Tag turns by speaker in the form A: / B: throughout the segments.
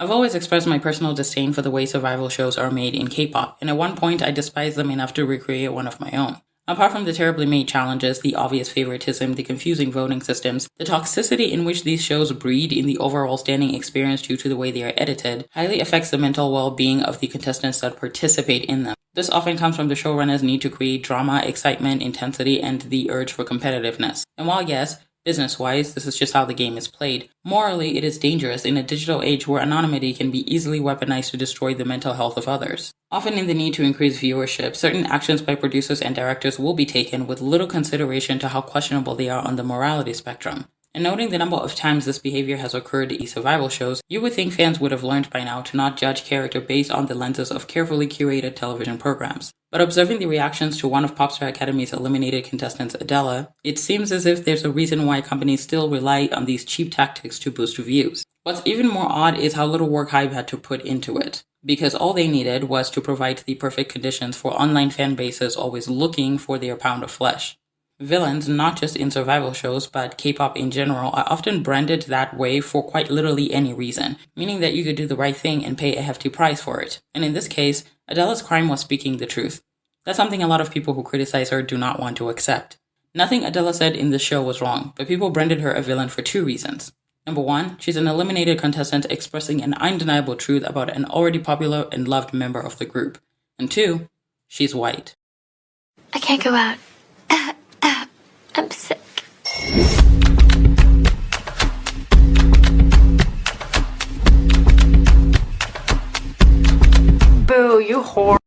A: I've always expressed my personal disdain for the way survival shows are made in K-pop, and at one point I despised them enough to recreate one of my own. Apart from the terribly made challenges, the obvious favoritism, the confusing voting systems, the toxicity in which these shows breed in the overall standing experience due to the way they are edited, highly affects the mental well-being of the contestants that participate in them. This often comes from the showrunners' need to create drama, excitement, intensity, and the urge for competitiveness. And while yes, business-wise, this is just how the game is played, morally it is dangerous in a digital age where anonymity can be easily weaponized to destroy the mental health of others. Often in the need to increase viewership, certain actions by producers and directors will be taken with little consideration to how questionable they are on the morality spectrum. And noting the number of times this behavior has occurred in survival shows, you would think fans would have learned by now to not judge character based on the lenses of carefully curated television programs. But observing the reactions to one of Popstar Academy's eliminated contestants, Adéla, it seems as if there's a reason why companies still rely on these cheap tactics to boost views. What's even more odd is how little work Hybe had to put into it, because all they needed was to provide the perfect conditions for online fan bases always looking for their pound of flesh. Villains, not just in survival shows, but K-pop in general, are often branded that way for quite literally any reason, meaning that you could do the right thing and pay a hefty price for it. And in this case, Adéla's crime was speaking the truth. That's something a lot of people who criticize her do not want to accept. Nothing Adéla said in this show was wrong, but people branded her a villain for two reasons. Number one, she's an eliminated contestant expressing an undeniable truth about an already popular and loved member of the group. And two, she's white.
B: I can't go out. I'm sick. Boo, you whore.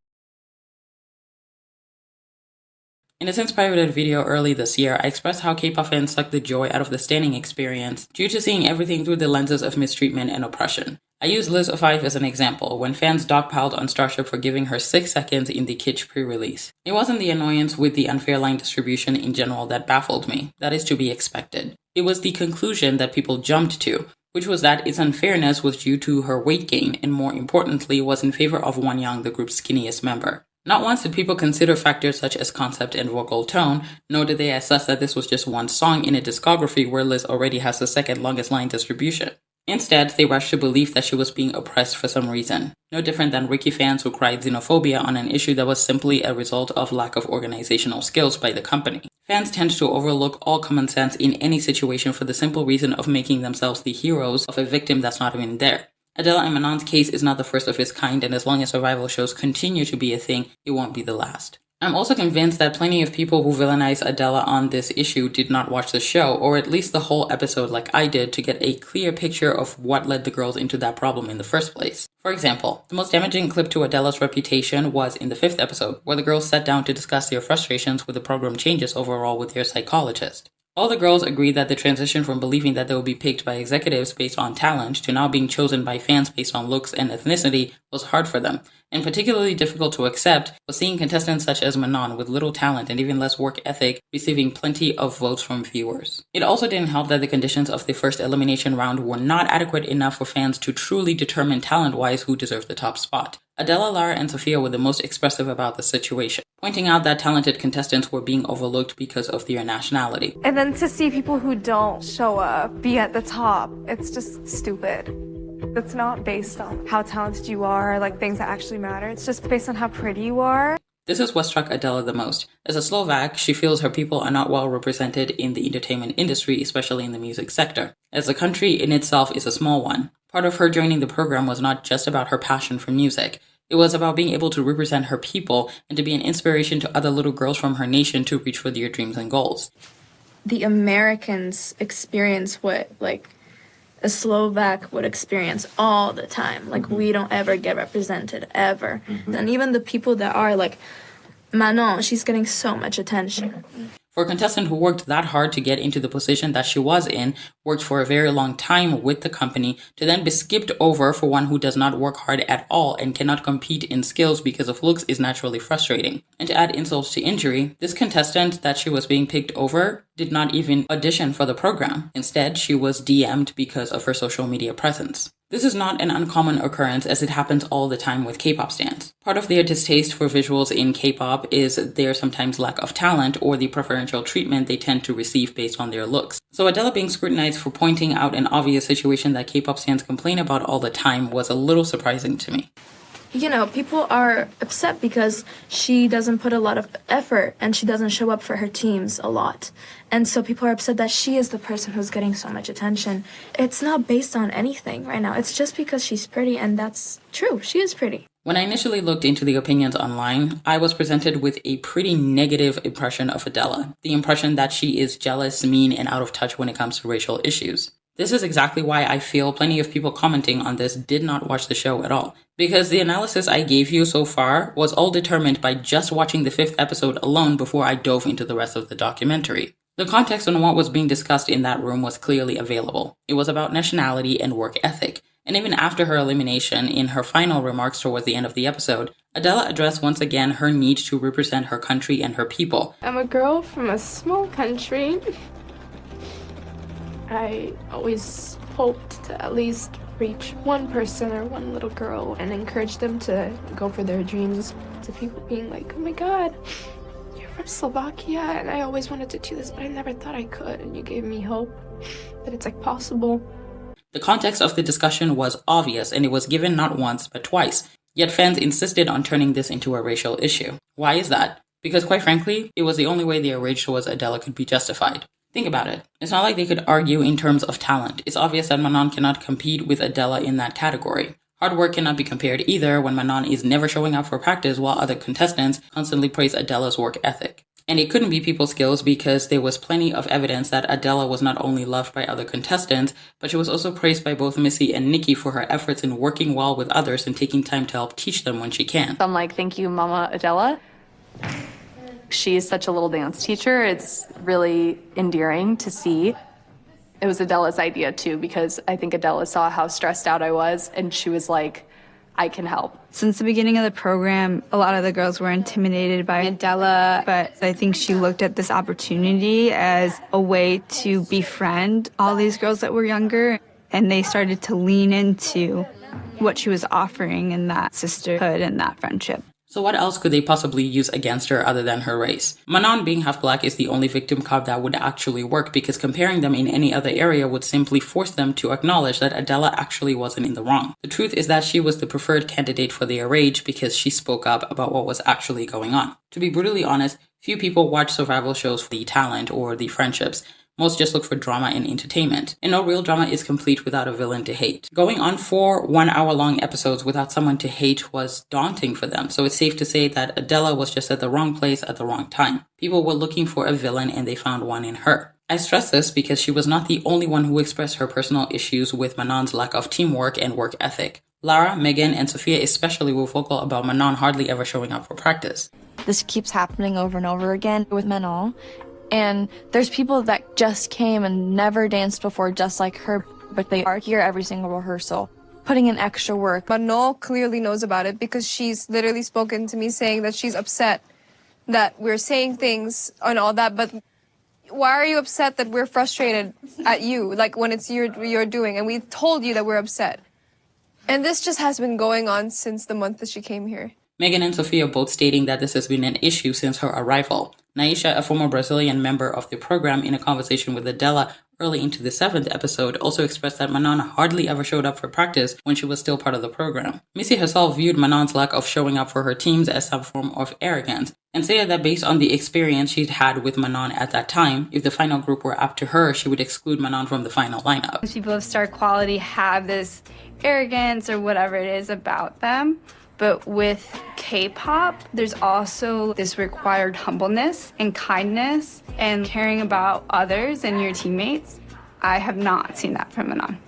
A: In a since-pirated video early this year, I expressed how K-pop fans suck the joy out of the standing experience due to seeing everything through the lenses of mistreatment and oppression. I use Liz of 5 as an example, when fans dogpiled on Starship for giving her 6 seconds in the Kitsch pre-release. It wasn't the annoyance with the unfair line distribution in general that baffled me. That is to be expected. It was the conclusion that people jumped to, which was that its unfairness was due to her weight gain and, more importantly, was in favor of Wonyoung, the group's skinniest member. Not once did people consider factors such as concept and vocal tone, nor did they assess that this was just one song in a discography where Liz already has the second longest line distribution. Instead, they rushed to believe that she was being oppressed for some reason, no different than Ricky fans who cried xenophobia on an issue that was simply a result of lack of organizational skills by the company. Fans tend to overlook all common sense in any situation for the simple reason of making themselves the heroes of a victim that's not even there. Adéla and Manon's case is not the first of its kind, and as long as survival shows continue to be a thing, it won't be the last. I'm also convinced that plenty of people who villainize Adéla on this issue did not watch the show, or at least the whole episode like I did, to get a clear picture of what led the girls into that problem in the first place. For example, the most damaging clip to Adéla's reputation was in the 5th episode, where the girls sat down to discuss their frustrations with the program changes overall with their psychologist. All the girls agreed that the transition from believing that they would be picked by executives based on talent to now being chosen by fans based on looks and ethnicity was hard for them, and particularly difficult to accept was seeing contestants such as Manon with little talent and even less work ethic receiving plenty of votes from viewers. It also didn't help that the conditions of the first elimination round were not adequate enough for fans to truly determine talent-wise who deserved the top spot. Adéla, Lara, and Sophia were the most expressive about the situation, pointing out that talented contestants were being overlooked because of their nationality.
C: And then to see people who don't show up be at the top, it's just stupid. It's not based on how talented you are, like things that actually matter. It's just based on how pretty you are.
A: This is what struck Adéla the most. As a Slovak, she feels her people are not well represented in the entertainment industry, especially in the music sector, as the country in itself is a small one. Part of her joining the program was not just about her passion for music. It was about being able to represent her people and to be an inspiration to other little girls from her nation to reach for their dreams and goals.
D: The Americans experience what, a Slovak would experience all the time. We don't ever get represented, ever. And even the people that are, Manon, she's getting so much attention.
A: For a contestant who worked that hard to get into the position that she was in, worked for a very long time with the company, to then be skipped over for one who does not work hard at all and cannot compete in skills because of looks is naturally frustrating. And to add insult to injury, this contestant that she was being picked over did not even audition for the program. Instead, she was DM'd because of her social media presence. This is not an uncommon occurrence as it happens all the time with K-pop stans. Part of their distaste for visuals in K-pop is their sometimes lack of talent or the preferential treatment they tend to receive based on their looks. So Adéla being scrutinized for pointing out an obvious situation that K-pop stans complain about all the time was a little surprising to me.
D: You know, people are upset because she doesn't put a lot of effort and she doesn't show up for her teams a lot. And so people are upset that she is the person who's getting so much attention. It's not based on anything right now. It's just because she's pretty, and that's true. She is pretty.
A: When I initially looked into the opinions online, I was presented with a pretty negative impression of Adéla. The impression that she is jealous, mean, and out of touch when it comes to racial issues. This is exactly why I feel plenty of people commenting on this did not watch the show at all. Because the analysis I gave you so far was all determined by just watching the 5th episode alone before I dove into the rest of the documentary. The context on what was being discussed in that room was clearly available. It was about nationality and work ethic. And even after her elimination, in her final remarks towards the end of the episode, Adéla addressed once again her need to represent her country and her people.
E: I'm a girl from a small country. I always hoped to at least reach one person or one little girl and encourage them to go for their dreams. To people being like, oh my god, you're from Slovakia and I always wanted to do this but I never thought I could, and you gave me hope that it's like possible.
A: The context of the discussion was obvious and it was given not once but twice, yet fans insisted on turning this into a racial issue. Why is that? Because quite frankly, it was the only way their rage towards Adéla could be justified. Think about it. It's not like they could argue in terms of talent. It's obvious that Manon cannot compete with Adéla in that category. Hard work cannot be compared either when Manon is never showing up for practice while other contestants constantly praise Adéla's work ethic. And it couldn't be people's skills because there was plenty of evidence that Adéla was not only loved by other contestants, but she was also praised by both Missy and Nikki for her efforts in working well with others and taking time to help teach them when she can.
F: I'm like, thank you, Mama Adéla. She is such a little dance teacher. It's really endearing to see. It was Adéla's idea too, because I think Adéla saw how stressed out I was and she was like, I can help.
G: Since the beginning of the program, a lot of the girls were intimidated by Adéla, but I think she looked at this opportunity as a way to befriend all these girls that were younger, and they started to lean into what she was offering in that sisterhood and that friendship.
A: So what else could they possibly use against her other than her race? Manon being half black is the only victim card that would actually work, because comparing them in any other area would simply force them to acknowledge that Adéla actually wasn't in the wrong. The truth is that she was the preferred candidate for their rage because she spoke up about what was actually going on. To be brutally honest, few people watch survival shows for the talent or the friendships. Most just look for drama and entertainment. And no real drama is complete without a villain to hate. Going on 4 one-hour-long episodes without someone to hate was daunting for them, so it's safe to say that Adéla was just at the wrong place at the wrong time. People were looking for a villain and they found one in her. I stress this because she was not the only one who expressed her personal issues with Manon's lack of teamwork and work ethic. Lara, Megan, and Sophia especially were vocal about Manon hardly ever showing up for practice.
H: This keeps happening over and over again with Manon. And there's people that just came and never danced before just like her, but they are here every single rehearsal, putting in extra work.
C: Manon clearly knows about it because she's literally spoken to me saying that she's upset that we're saying things and all that, but why are you upset that we're frustrated at you, like when it's you're doing, and we told you that we're upset. And this just has been going on since the month that she came here.
A: Megan and Sophia both stating that this has been an issue since her arrival. Naisha, a former Brazilian member of the program, in a conversation with Adéla early into the 7th episode, also expressed that Manon hardly ever showed up for practice when she was still part of the program. Missy herself viewed Manon's lack of showing up for her teams as some form of arrogance, and stated that based on the experience she'd had with Manon at that time, if the final group were up to her, she would exclude Manon from the final lineup.
G: People of star quality have this arrogance or whatever it is about them. But with K-pop, there's also this required humbleness and kindness and caring about others and your teammates. I have not seen that from Manon.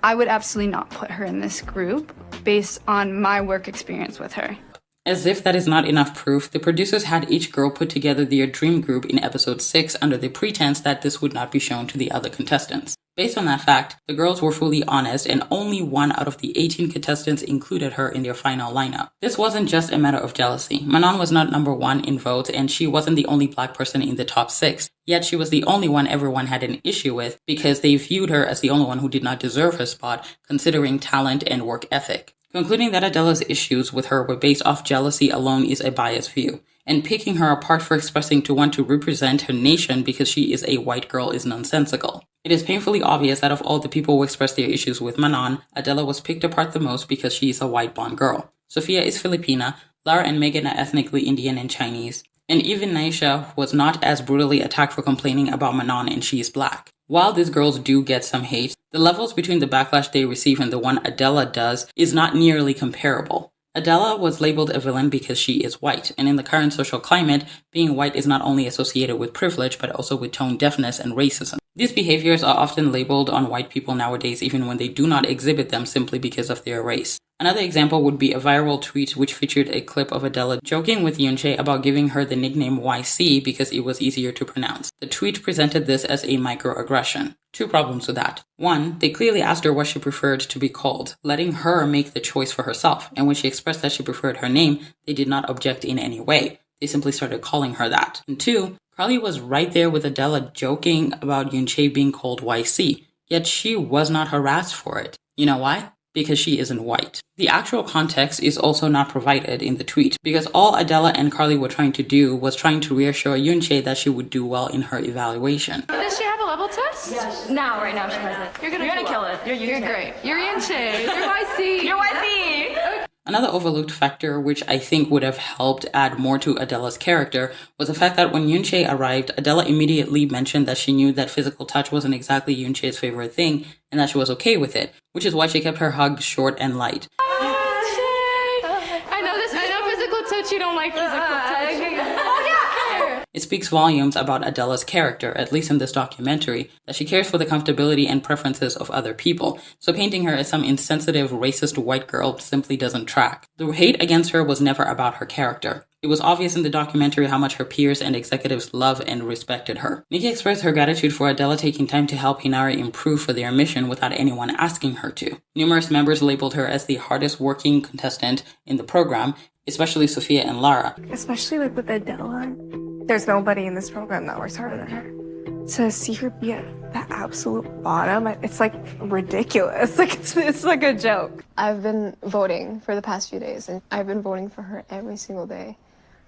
G: I would absolutely not put her in this group based on my work experience with her.
A: As if that is not enough proof, the producers had each girl put together their dream group in episode 6 under the pretense that this would not be shown to the other contestants. Based on that fact, the girls were fully honest and only 1 out of the 18 contestants included her in their final lineup. This wasn't just a matter of jealousy. Manon was not number 1 in votes and she wasn't the only black person in the top 6. Yet she was the only one everyone had an issue with because they viewed her as the only one who did not deserve her spot, considering talent and work ethic. Concluding that Adéla's issues with her were based off jealousy alone is a biased view, and picking her apart for expressing to want to represent her nation because she is a white girl is nonsensical. It is painfully obvious that of all the people who expressed their issues with Manon, Adéla was picked apart the most because she is a white blonde girl. Sophia is Filipina, Lara and Megan are ethnically Indian and Chinese, and even ᴟᴟᴘ was not as brutally attacked for complaining about Manon and she is black. While these girls do get some hate, the levels between the backlash they receive and the one Adéla does is not nearly comparable. Adéla was labeled a villain because she is white, and in the current social climate, being white is not only associated with privilege but also with tone deafness and racism. These behaviors are often labeled on white people nowadays even when they do not exhibit them simply because of their race. Another example would be a viral tweet which featured a clip of Adéla joking with jöൢ about giving her the nickname YC because it was easier to pronounce. The tweet presented this as a microaggression. 2 problems with that. 1, they clearly asked her what she preferred to be called, letting her make the choice for herself, and when she expressed that she preferred her name, they did not object in any way. They simply started calling her that. And 2, Carly was right there with Adéla joking about jöൢ being called YC, yet she was not harassed for it. You know why? Because she isn't white. The actual context is also not provided in the tweet, because all Adéla and Carly were trying to do was trying to reassure jöഢ that she would do well in her evaluation.
E: Does she have a level test?
I: Yes. Right now she has it.
E: You're gonna kill it.
I: You're
E: great. You're jöഢ. You're YC.
I: You're YC.
A: Another overlooked factor, which I think would have helped add more to Adéla's character, was the fact that when jöഢ arrived, Adéla immediately mentioned that she knew that physical touch wasn't exactly jöഢ's favorite thing, and that she was okay with it, which is why she kept her hug short and light.
E: I know physical touch, you don't like physical touch.
A: It speaks volumes about Adéla's character, at least in this documentary, that she cares for the comfortability and preferences of other people, so painting her as some insensitive, racist white girl simply doesn't track. The hate against her was never about her character. It was obvious in the documentary how much her peers and executives loved and respected her. Nikki expressed her gratitude for Adéla taking time to help Hinari improve for their mission without anyone asking her to. Numerous members labeled her as the hardest working contestant in the program, especially Sophia and Lara.
C: Especially like with Adéla. There's nobody in this program that works harder than her. To see her be at the absolute bottom, it's like ridiculous. Like it's like a joke.
J: I've been voting for the past few days, and I've been voting for her every single day.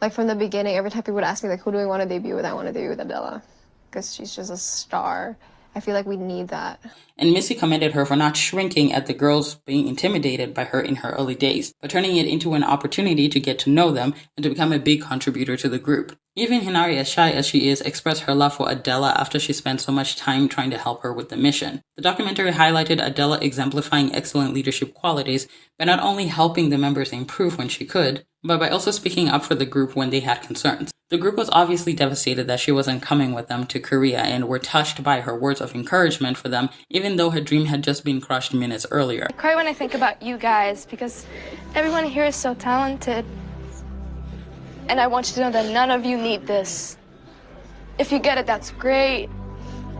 J: Like from the beginning, every time people would ask me like, who do I want to debut with? I want to debut with Adéla because she's just a star. I feel like we need that.
A: And Missy commended her for not shrinking at the girls being intimidated by her in her early days, but turning it into an opportunity to get to know them and to become a big contributor to the group. Even Hinari, as shy as she is, expressed her love for Adéla after she spent so much time trying to help her with the mission. The documentary highlighted Adéla exemplifying excellent leadership qualities by not only helping the members improve when she could, but by also speaking up for the group when they had concerns. The group was obviously devastated that she wasn't coming with them to Korea and were touched by her words of encouragement for them, even though her dream had just been crushed minutes earlier.
K: I cry when I think about you guys because everyone here is so talented. And I want you to know that none of you need this. If you get it, that's great.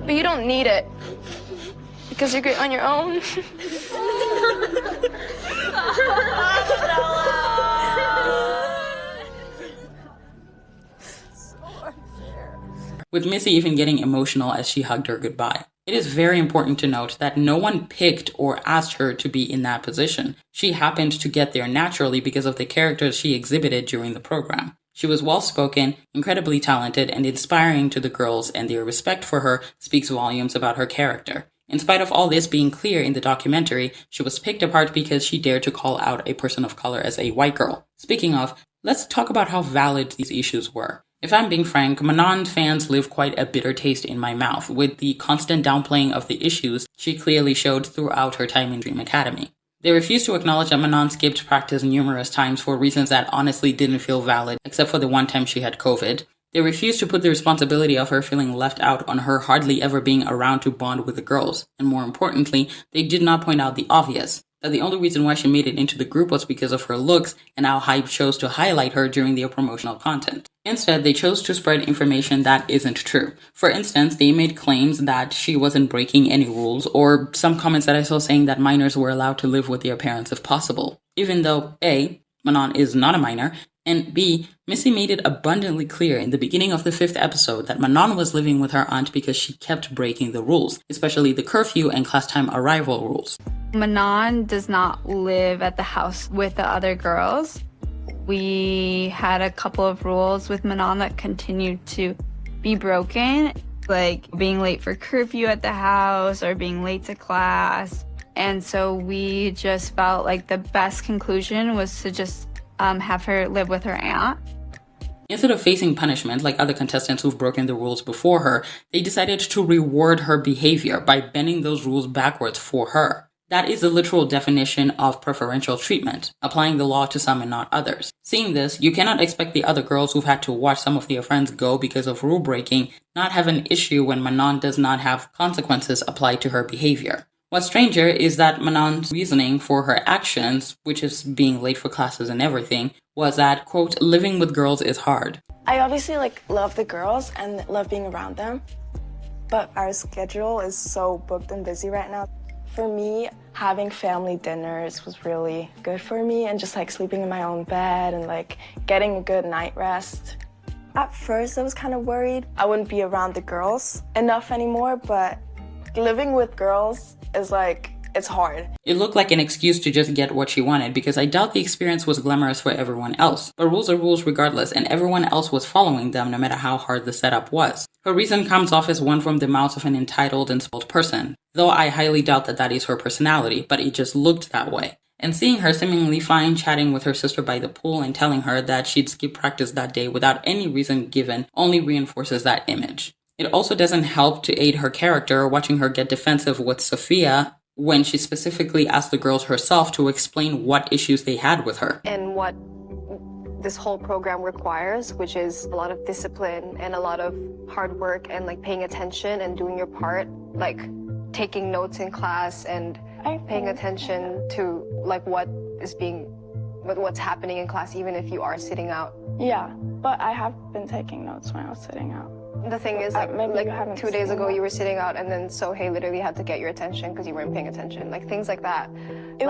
K: But you don't need it. Because you're great on your own.
A: With Missy even getting emotional as she hugged her goodbye. It is very important to note that no one picked or asked her to be in that position. She happened to get there naturally because of the characters she exhibited during the program. She was well-spoken, incredibly talented, and inspiring to the girls, and their respect for her speaks volumes about her character. In spite of all this being clear in the documentary, she was picked apart because she dared to call out a person of color as a white girl. Speaking of, let's talk about how valid these issues were. If I'm being frank, Manon fans leave quite a bitter taste in my mouth with the constant downplaying of the issues she clearly showed throughout her time in Dream Academy. They refused to acknowledge that Manon skipped practice numerous times for reasons that honestly didn't feel valid, except for the one time she had COVID. They refused to put the responsibility of her feeling left out on her hardly ever being around to bond with the girls. And more importantly, they did not point out the obvious, that the only reason why she made it into the group was because of her looks and how Hype chose to highlight her during their promotional content. Instead, they chose to spread information that isn't true. For instance, they made claims that she wasn't breaking any rules, or some comments that I saw saying that minors were allowed to live with their parents if possible. Even though A, Manon is not a minor, and B, Missy made it abundantly clear in the beginning of the 5th episode that Manon was living with her aunt because she kept breaking the rules, especially the curfew and class time arrival rules.
G: Manon does not live at the house with the other girls. We had a couple of rules with Manon that continued to be broken, like being late for curfew at the house or being late to class. And so we just felt like the best conclusion was to just have her live with her aunt.
A: Instead of facing punishment like other contestants who've broken the rules before her, they decided to reward her behavior by bending those rules backwards for her. That is the literal definition of preferential treatment, applying the law to some and not others. Seeing this, you cannot expect the other girls who've had to watch some of their friends go because of rule breaking not have an issue when Manon does not have consequences applied to her behavior. What's stranger is that Manon's reasoning for her actions, which is being late for classes and everything, was that, quote, living with girls is hard.
L: I obviously love the girls and love being around them, but our schedule is so booked and busy right now. For me, having family dinners was really good for me, and just sleeping in my own bed and getting a good night rest. At first I was kind of worried I wouldn't be around the girls enough anymore, but living with girls is it's hard.
A: It looked like an excuse to just get what she wanted because I doubt the experience was glamorous for everyone else. But rules are rules regardless, and everyone else was following them no matter how hard the setup was. Her reason comes off as one from the mouth of an entitled and spoiled person, though I highly doubt that is her personality, but it just looked that way. And seeing her seemingly fine chatting with her sister by the pool and telling her that she'd skip practice that day without any reason given only reinforces that image. It also doesn't help to aid her character watching her get defensive with Sophia when she specifically asked the girls herself to explain what issues they had with her.
J: And what this whole program requires, which is a lot of discipline and a lot of hard work and paying attention and doing your part, taking notes in class and paying attention to what's happening in class, even if you are sitting out.
E: Yeah, but I have been taking notes when I was sitting out.
J: The thing is,
E: maybe you haven't
J: 2 days ago you were sitting out, and then Sohei literally had to get your attention because you weren't paying attention. Things like that.
I: I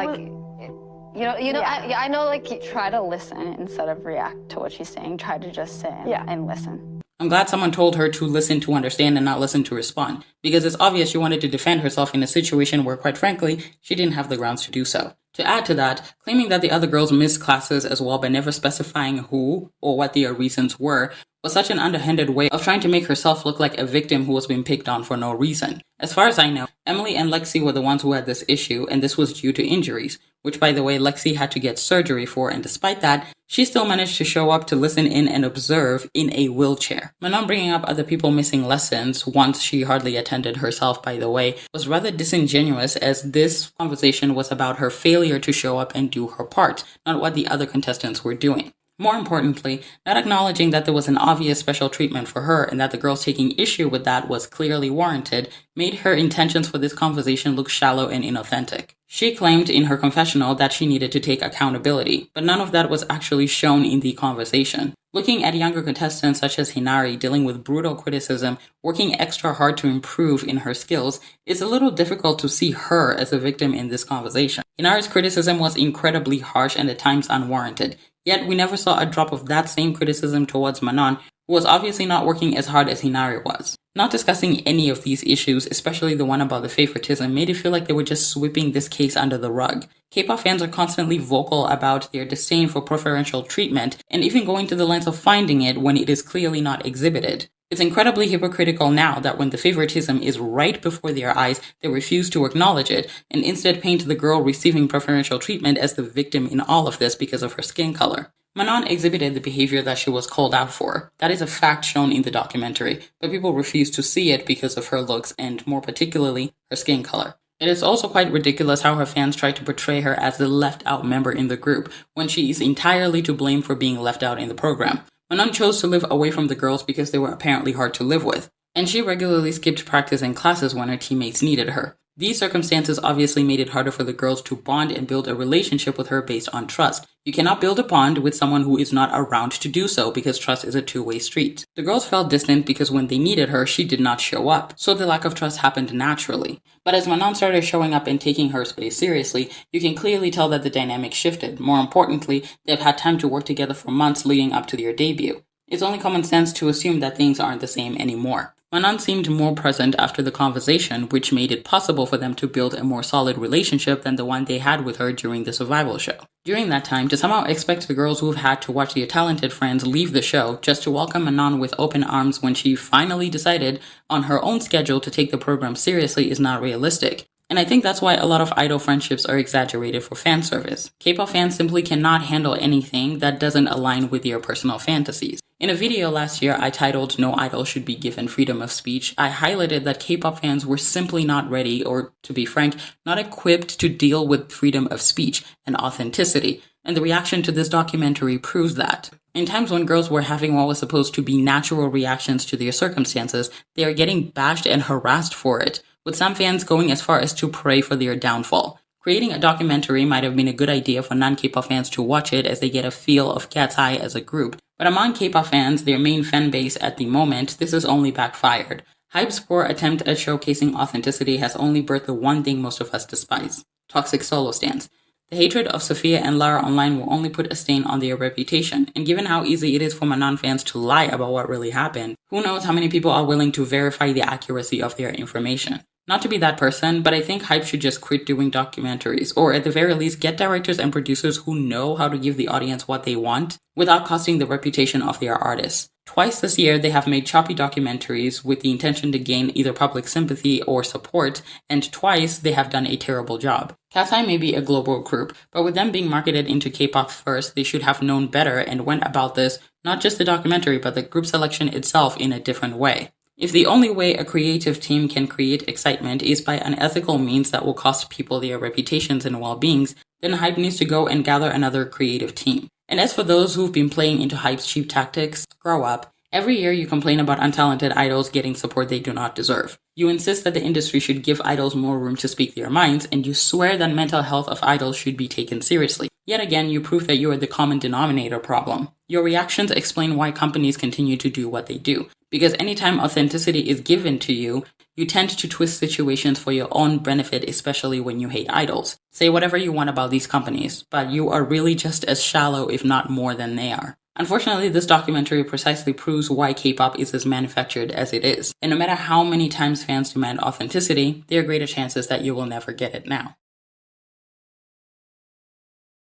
I: know, try to listen instead of react to what she's saying. Try to just sit and listen.
A: I'm glad someone told her to listen to understand and not listen to respond, because it's obvious she wanted to defend herself in a situation where, quite frankly, she didn't have the grounds to do so. To add to that, claiming that the other girls missed classes as well by never specifying who or what their reasons were was such an underhanded way of trying to make herself look like a victim who was being picked on for no reason. As far as I know, Emily and Lexi were the ones who had this issue, and this was due to injuries, which, by the way, Lexi had to get surgery for, and despite that, she still managed to show up to listen in and observe in a wheelchair. Manon bringing up other people missing lessons, once she hardly attended herself, by the way, was rather disingenuous, as this conversation was about her failure to show up and do her part, not what the other contestants were doing. More importantly, not acknowledging that there was an obvious special treatment for her and that the girls taking issue with that was clearly warranted made her intentions for this conversation look shallow and inauthentic. She claimed in her confessional that she needed to take accountability, but none of that was actually shown in the conversation. Looking at younger contestants such as Hinari dealing with brutal criticism, working extra hard to improve in her skills, it's a little difficult to see her as a victim in this conversation. Hinari's criticism was incredibly harsh and at times unwarranted, yet we never saw a drop of that same criticism towards Manon, who was obviously not working as hard as Hinari was. Not discussing any of these issues, especially the one about the favoritism, made it feel like they were just sweeping this case under the rug. K-pop fans are constantly vocal about their disdain for preferential treatment, and even going to the length of finding it when it is clearly not exhibited. It's incredibly hypocritical now that when the favoritism is right before their eyes, they refuse to acknowledge it, and instead paint the girl receiving preferential treatment as the victim in all of this because of her skin color. Manon exhibited the behavior that she was called out for. That is a fact shown in the documentary, but people refuse to see it because of her looks and, more particularly, her skin color. It is also quite ridiculous how her fans try to portray her as the left-out member in the group, when she is entirely to blame for being left out in the program. Manon chose to live away from the girls because they were apparently hard to live with, and she regularly skipped practice and classes when her teammates needed her. These circumstances obviously made it harder for the girls to bond and build a relationship with her based on trust, You cannot build a bond with someone who is not around to do so because trust is a two-way street. The girls felt distant because when they needed her, she did not show up, so the lack of trust happened naturally. But as Manon started showing up and taking her space seriously, you can clearly tell that the dynamic shifted. More importantly, they've had time to work together for months leading up to their debut. It's only common sense to assume that things aren't the same anymore. Manon seemed more present after the conversation, which made it possible for them to build a more solid relationship than the one they had with her during the survival show. During that time, to somehow expect the girls who've had to watch their talented friends leave the show just to welcome Manon with open arms when she finally decided on her own schedule to take the program seriously is not realistic. And I think that's why a lot of idol friendships are exaggerated for fan service. K-pop fans simply cannot handle anything that doesn't align with their personal fantasies. In a video last year I titled "No Idol Should Be Given Freedom of Speech," I highlighted that K-pop fans were simply not ready, or to be frank, not equipped to deal with freedom of speech and authenticity. And the reaction to this documentary proves that. In times when girls were having what was supposed to be natural reactions to their circumstances, they are getting bashed and harassed for it, with some fans going as far as to pray for their downfall. Creating a documentary might have been a good idea for non-K-pop fans to watch it as they get a feel of katseye as a group, but among K-pop fans, their main fan base at the moment, this has only backfired. Hype's poor attempt at showcasing authenticity has only birthed the one thing most of us despise: toxic solo stans. The hatred of Sophia and Lara online will only put a stain on their reputation, and given how easy it is for Manon fans to lie about what really happened, who knows how many people are willing to verify the accuracy of their information. Not to be that person, but I think Hype should just quit doing documentaries, or at the very least get directors and producers who know how to give the audience what they want without costing the reputation of their artists. Twice this year, they have made choppy documentaries with the intention to gain either public sympathy or support, and twice they have done a terrible job. katseye may be a global group, but with them being marketed into K-pop first, they should have known better and went about this, not just the documentary, but the group selection itself in a different way. If the only way a creative team can create excitement is by unethical means that will cost people their reputations and well-beings, then Hype needs to go and gather another creative team. And as for those who've been playing into Hype's cheap tactics, grow up. Every year you complain about untalented idols getting support they do not deserve. You insist that the industry should give idols more room to speak their minds, and you swear that mental health of idols should be taken seriously. Yet again, you prove that you are the common denominator problem. Your reactions explain why companies continue to do what they do. Because anytime authenticity is given to you, you tend to twist situations for your own benefit, especially when you hate idols. Say whatever you want about these companies, but you are really just as shallow, if not more, than they are. Unfortunately, this documentary precisely proves why K-pop is as manufactured as it is. And no matter how many times fans demand authenticity, there are greater chances that you will never get it now.